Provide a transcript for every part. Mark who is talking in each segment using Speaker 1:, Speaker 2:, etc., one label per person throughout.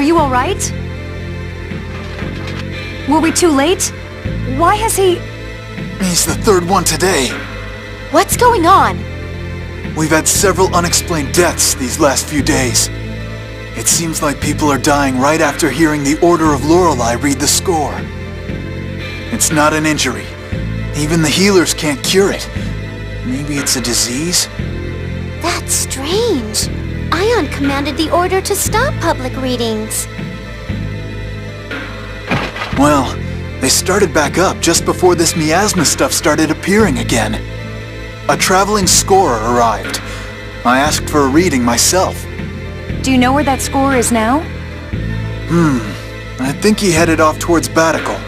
Speaker 1: you all right? Were we too late? Why has he...
Speaker 2: He's the third one today.
Speaker 1: What's going on?
Speaker 2: We've had several unexplained deaths these last few days. It seems like people are dying right after hearing the Order of Lorelei read the score. It's not an injury. Even the healers can't cure it. Maybe it's a disease?
Speaker 3: That's strange. Ion commanded the order to stop public readings.
Speaker 2: Well, they started back up just before this miasma stuff started appearing again. A traveling scorer arrived. I asked for a reading myself.
Speaker 1: Do you know where that scorer is now?
Speaker 2: I think he headed off towards Batical.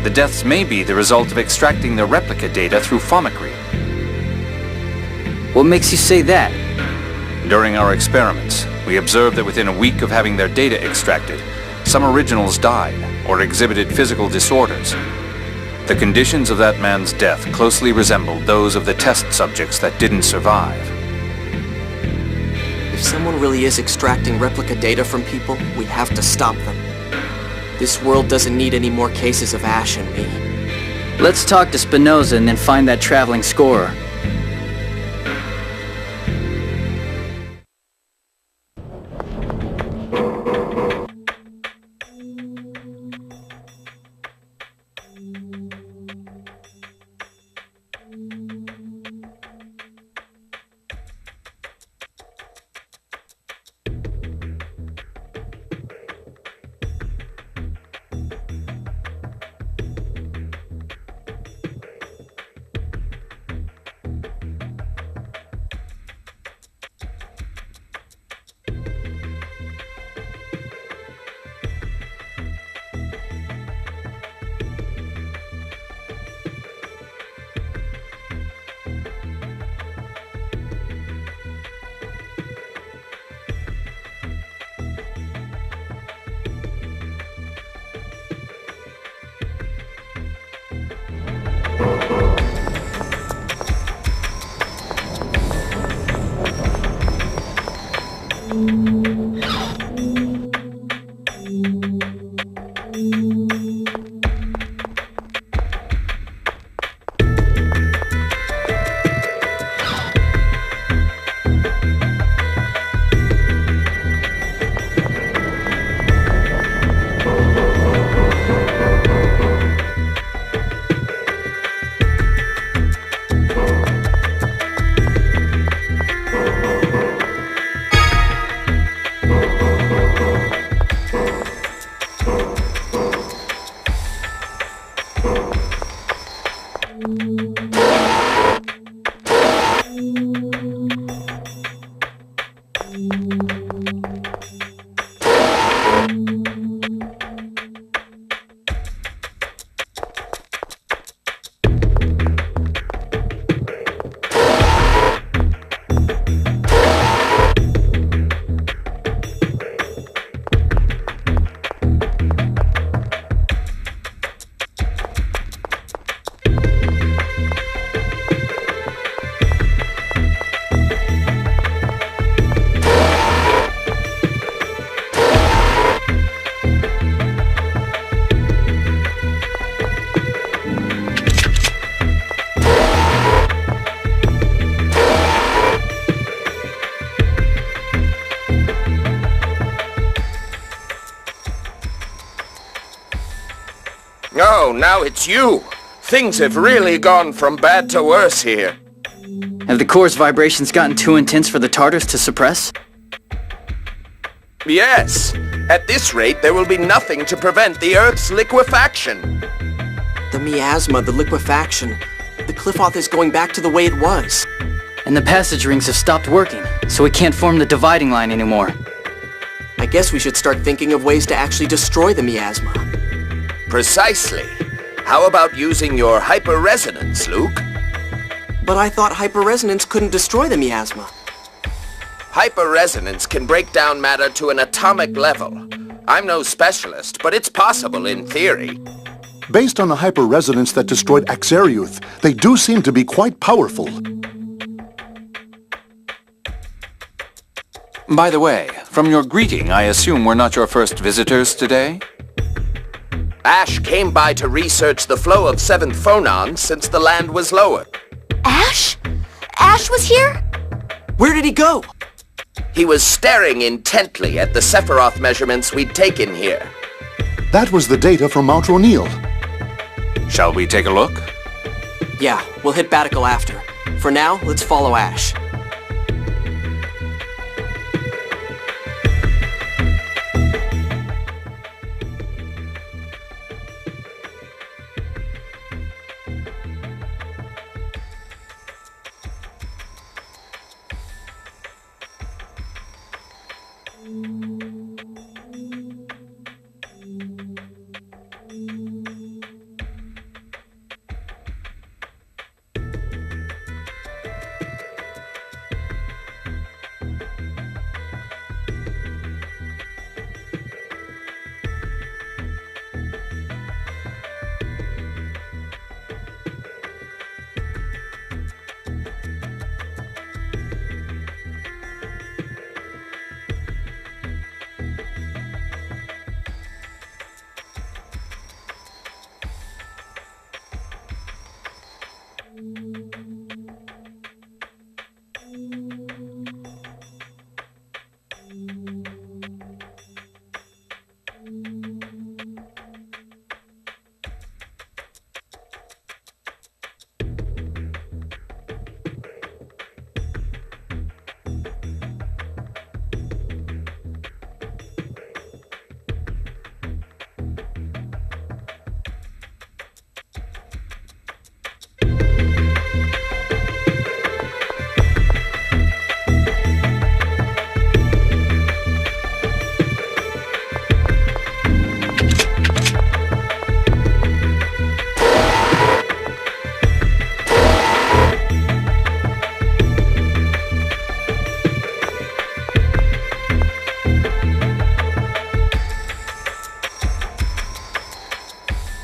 Speaker 4: The deaths may be the result of extracting the replica data through Fomicry.
Speaker 5: What makes you say that?
Speaker 4: During our experiments, we observed that within a week of having their data extracted, some originals died or exhibited physical disorders. The conditions of that man's death closely resembled those of the test subjects that didn't survive.
Speaker 6: If someone really is extracting replica data from people, we have to stop them. This world doesn't need any more cases of Asch and me.
Speaker 5: Let's talk to Spinoza and then find that traveling scorer.
Speaker 7: Oh, now it's you. Things have really gone from bad to worse here.
Speaker 5: Have the core's vibrations gotten too intense for the Tartars to suppress?
Speaker 7: Yes. At this rate, there will be nothing to prevent the Earth's liquefaction.
Speaker 6: The miasma, the liquefaction. The Cliff-Off is going back to the way it was.
Speaker 5: And the passage rings have stopped working, so we can't form the dividing line anymore.
Speaker 6: I guess we should start thinking of ways to actually destroy the miasma.
Speaker 7: Precisely. How about using your hyperresonance, Luke?
Speaker 6: But I thought hyperresonance couldn't destroy the miasma.
Speaker 7: Hyperresonance can break down matter to an atomic level. I'm no specialist, but it's possible in theory.
Speaker 8: Based on the hyperresonance that destroyed Axariuth, they do seem to be quite powerful.
Speaker 4: By the way, from your greeting, I assume we're not your first visitors today?
Speaker 7: Asch came by to research the flow of 7th phonons since the land was lowered.
Speaker 1: Asch? Asch was here?
Speaker 6: Where did he go?
Speaker 7: He was staring intently at the Sephiroth measurements we'd taken here.
Speaker 8: That was the data from Mount O'Neill.
Speaker 4: Shall we take a look?
Speaker 6: Yeah, we'll hit Batical after. For now, let's follow Asch.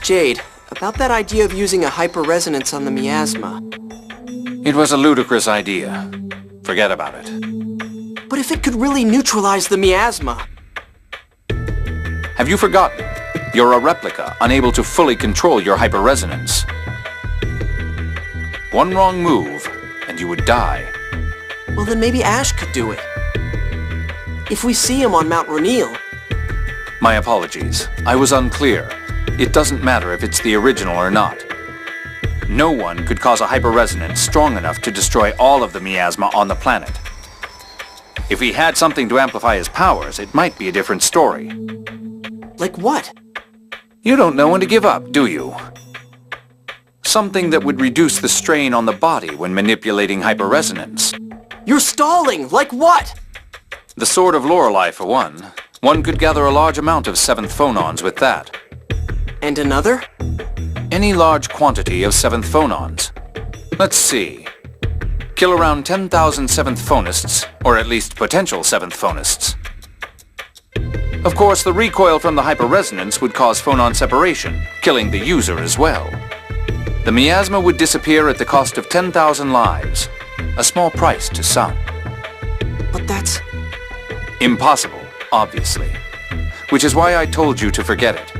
Speaker 6: Jade, about that idea of using a hyperresonance on the miasma.
Speaker 4: It was a ludicrous idea. Forget about it.
Speaker 6: But if it could really neutralize the miasma...
Speaker 4: Have you forgotten? You're a replica, unable to fully control your hyperresonance. One wrong move, and you would die.
Speaker 6: Well, then maybe Asch could do it. If we see him on Mount O'Neill...
Speaker 4: My apologies. I was unclear. It doesn't matter if it's the original or not. No one could cause a hyperresonance strong enough to destroy all of the miasma on the planet. If he had something to amplify his powers, it might be a different story.
Speaker 6: Like what?
Speaker 4: You don't know when to give up, do you? Something that would reduce the strain on the body when manipulating hyperresonance.
Speaker 6: You're stalling! Like what?
Speaker 4: The Sword of Lorelei, for one. One could gather a large amount of 7th phonons with that.
Speaker 6: And another?
Speaker 4: Any large quantity of 7th phonons. Let's see. Kill around 10,000 7th phonists, or at least potential 7th phonists. Of course, the recoil from the hyperresonance would cause phonon separation, killing the user as well. The miasma would disappear at the cost of 10,000 lives. A small price to some.
Speaker 6: But that's...
Speaker 4: Impossible, obviously. Which is why I told you to forget it.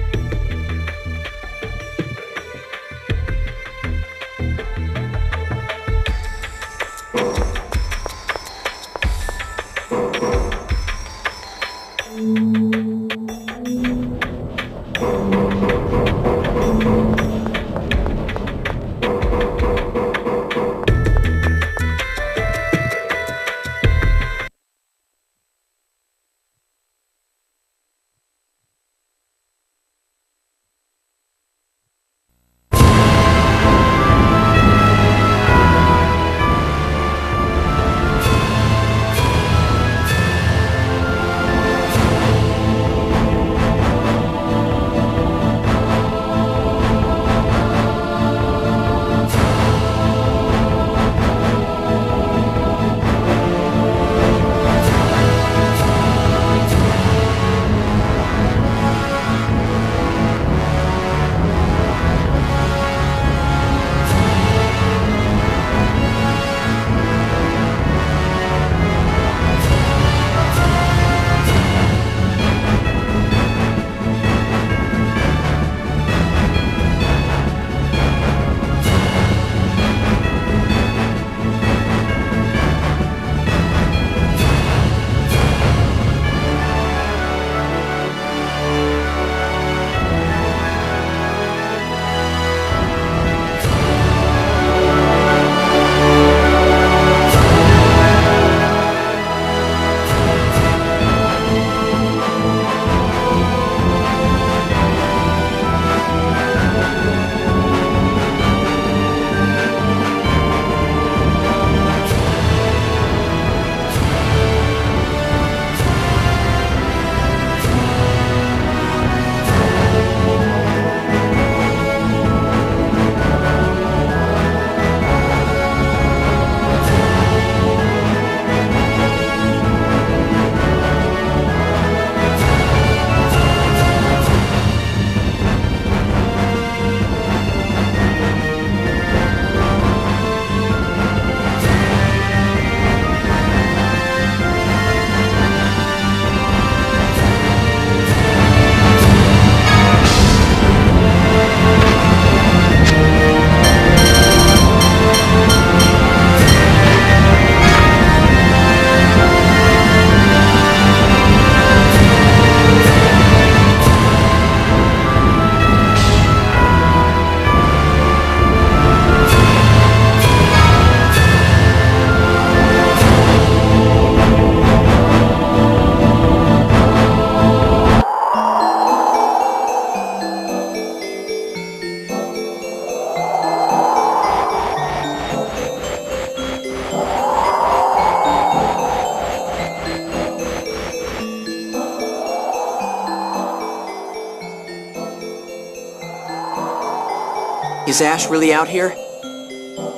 Speaker 6: Is Asch really out here?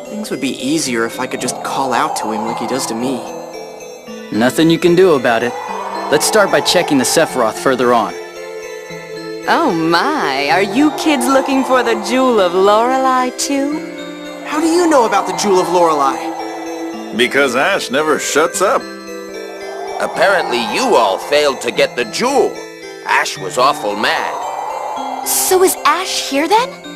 Speaker 6: Things would be easier if I could just call out to him like he does to me.
Speaker 5: Nothing you can do about it. Let's start by checking the Sephiroth further on.
Speaker 9: Oh my, are you kids looking for the Jewel of Lorelei too?
Speaker 6: How do you know about the Jewel of Lorelei?
Speaker 10: Because Asch never shuts up.
Speaker 7: Apparently you all failed to get the jewel. Asch was awful mad.
Speaker 1: So is Asch here then?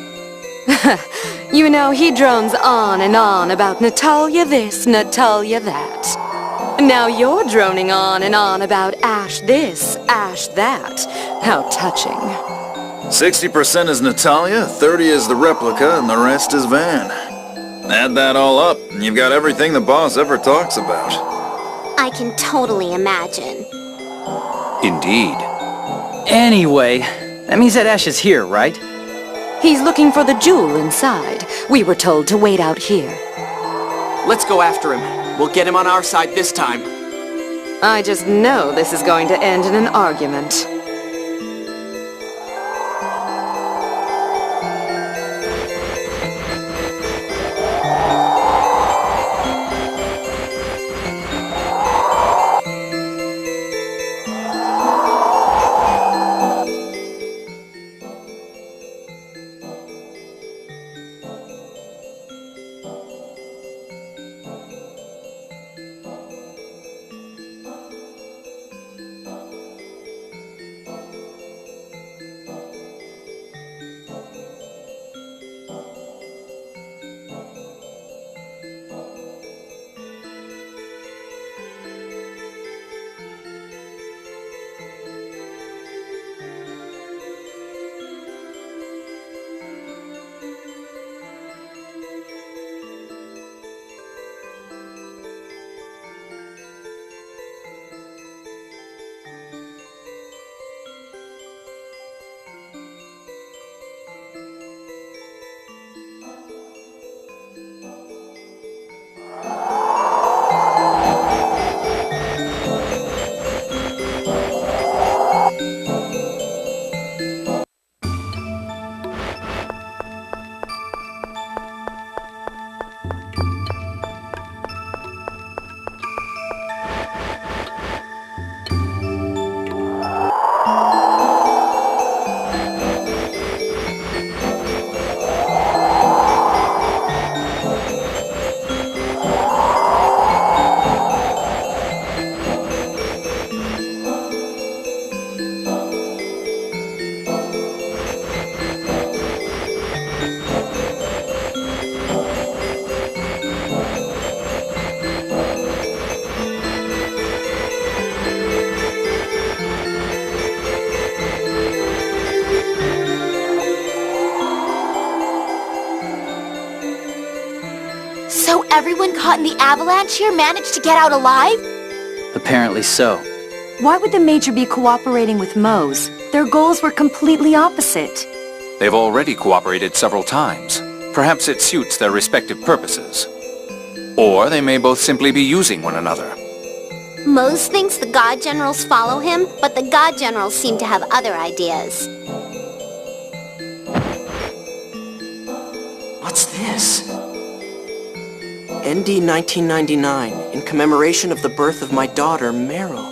Speaker 9: You know, he drones on and on about Natalia this, Natalia that. Now you're droning on and on about Asch this, Asch that. How touching.
Speaker 10: 60% is Natalia, 30 is the replica, and the rest is Van. Add that all up, and you've got everything the boss ever talks about.
Speaker 3: I can totally imagine.
Speaker 4: Indeed.
Speaker 5: Anyway, that means that Ash is here, right?
Speaker 9: He's looking for the jewel inside. We were told to wait out here.
Speaker 6: Let's go after him. We'll get him on our side this time.
Speaker 9: I just know this is going to end in an argument.
Speaker 1: So everyone caught in the avalanche here managed to get out alive?
Speaker 5: Apparently so.
Speaker 11: Why would the Major be cooperating with Mose? Their goals were completely opposite.
Speaker 4: They've already cooperated several times. Perhaps it suits their respective purposes. Or they may both simply be using one another.
Speaker 3: Mose thinks the God Generals follow him, but the God Generals seem to have other ideas.
Speaker 6: What's this? ND 1999, in commemoration of the birth of my daughter, Meryl.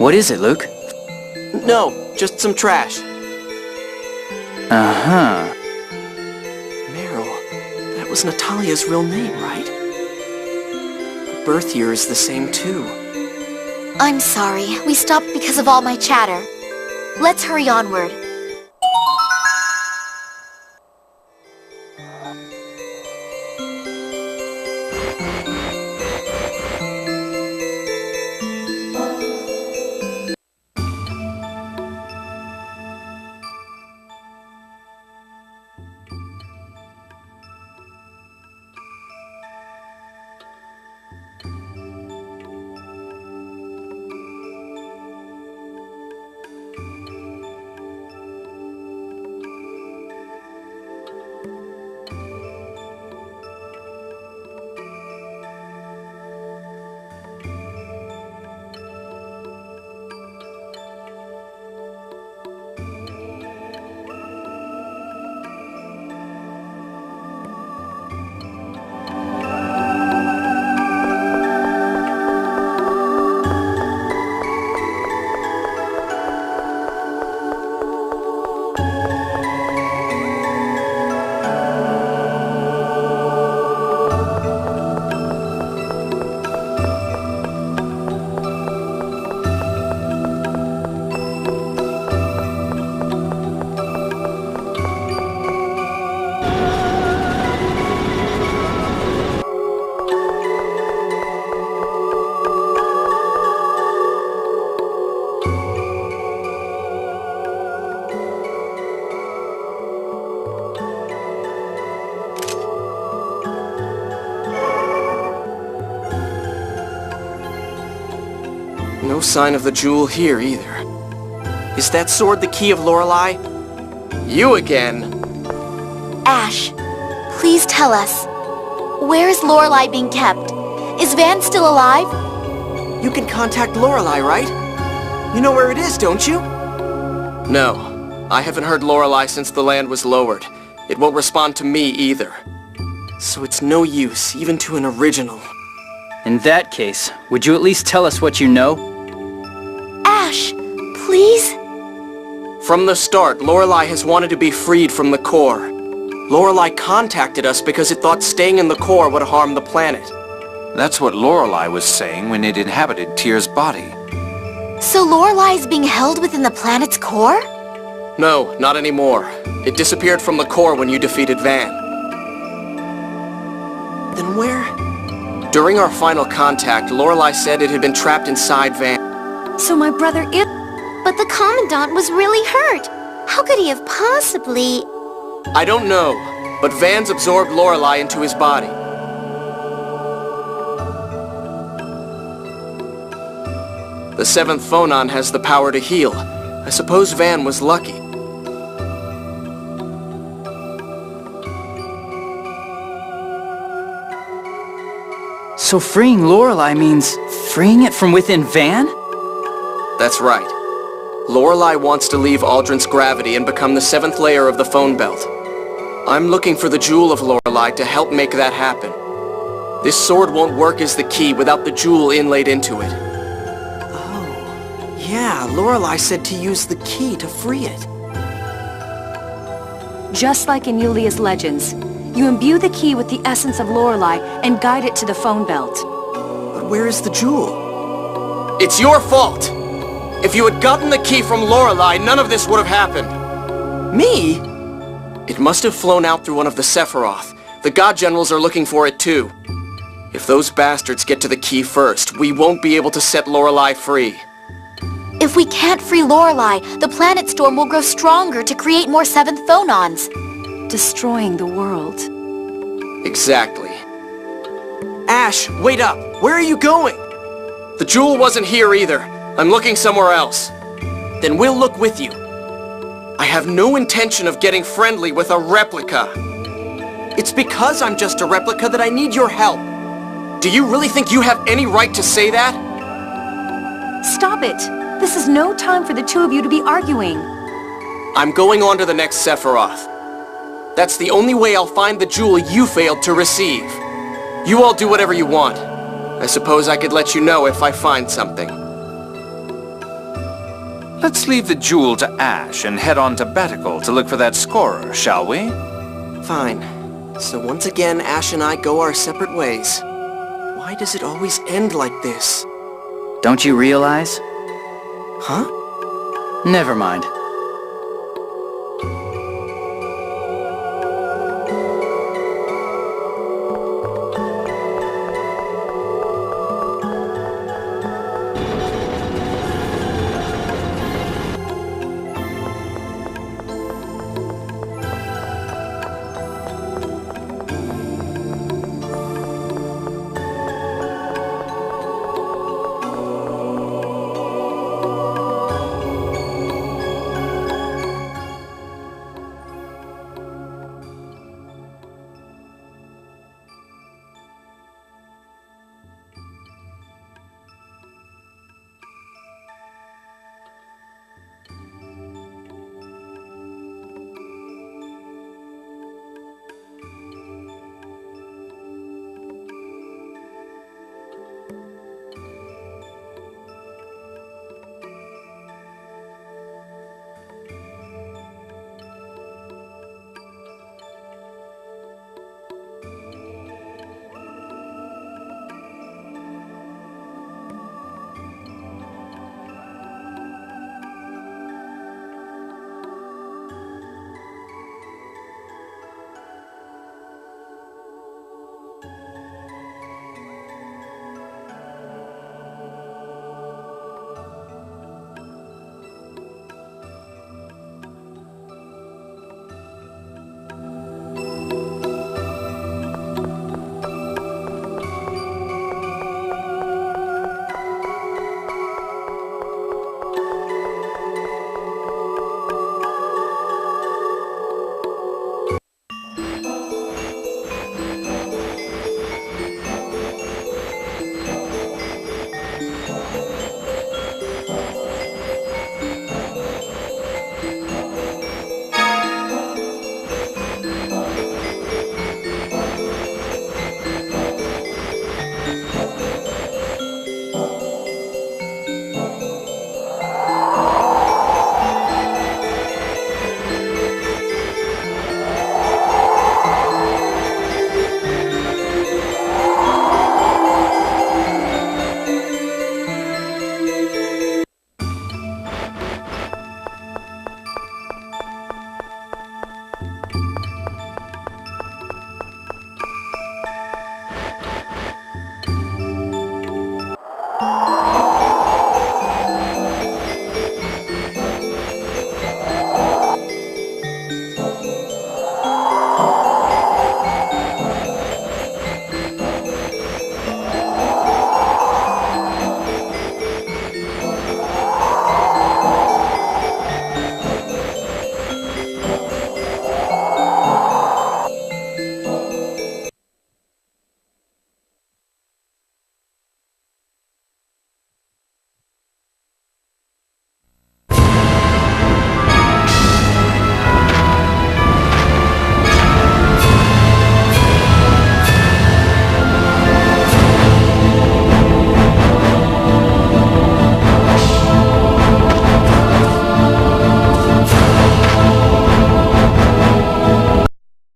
Speaker 5: What is it, Luke?
Speaker 6: No, just some trash.
Speaker 5: Uh-huh.
Speaker 6: Meryl, that was Natalia's real name, right? The birth year is the same, too.
Speaker 1: I'm sorry. We stopped because of all my chatter. Let's hurry onward.
Speaker 6: No sign of the jewel here either. Is that sword the key of Lorelei? You again?
Speaker 1: Ash, please tell us. Where is Lorelei being kept? Is Van still alive?
Speaker 6: You can contact Lorelei, right? You know where it is, don't you? No. I haven't heard Lorelei since the land was lowered. It won't respond to me either. So it's no use, even to an original.
Speaker 5: In that case, would you at least tell us what you know?
Speaker 1: Ash, please?
Speaker 6: From the start, Lorelei has wanted to be freed from the core. Lorelei contacted us because it thought staying in the core would harm the planet.
Speaker 4: That's what Lorelei was saying when it inhabited Tyr's body.
Speaker 1: So Lorelei is being held within the planet's core?
Speaker 6: No, not anymore. It disappeared from the core when you defeated Van. Then where? During our final contact, Lorelei said it had been trapped inside Van.
Speaker 11: So my brother is...
Speaker 3: But the Commandant was really hurt. How could he have possibly...
Speaker 6: I don't know, but Van's absorbed Lorelei into his body. The seventh phonon has the power to heal. I suppose Van was lucky.
Speaker 5: So freeing Lorelei means freeing it from within Van?
Speaker 6: That's right. Lorelei wants to leave Aldrin's gravity and become the seventh layer of the phone belt. I'm looking for the jewel of Lorelei to help make that happen. This sword won't work as the key without the jewel inlaid into it. Oh, yeah, Lorelei said to use the key to free it.
Speaker 11: Just like in Yulia's legends, you imbue the key with the essence of Lorelei and guide it to the phone belt.
Speaker 6: But where is the jewel? It's your fault! If you had gotten the key from Lorelei, none of this would have happened. Me? It must have flown out through one of the Sephiroth. The God Generals are looking for it too. If those bastards get to the key first, we won't be able to set Lorelei free.
Speaker 1: If we can't free Lorelei, the planet storm will grow stronger to create more seventh phonons.
Speaker 11: Destroying the world.
Speaker 6: Exactly. Ash, wait up! Where are you going? The jewel wasn't here either. I'm looking somewhere else. Then we'll look with you. I have no intention of getting friendly with a replica. It's because I'm just a replica that I need your help. Do you really think you have any right to say that?
Speaker 11: Stop it! This is no time for the two of you to be arguing.
Speaker 6: I'm going on to the next Sephiroth. That's the only way I'll find the jewel you failed to receive. You all do whatever you want. I suppose I could let you know if I find something.
Speaker 4: Let's leave the jewel to Ash and head on to Batical to look for that scorer, shall we?
Speaker 6: Fine. So once again, Ash and I go our separate ways. Why does it always end like this?
Speaker 5: Don't you realize?
Speaker 6: Huh?
Speaker 5: Never mind.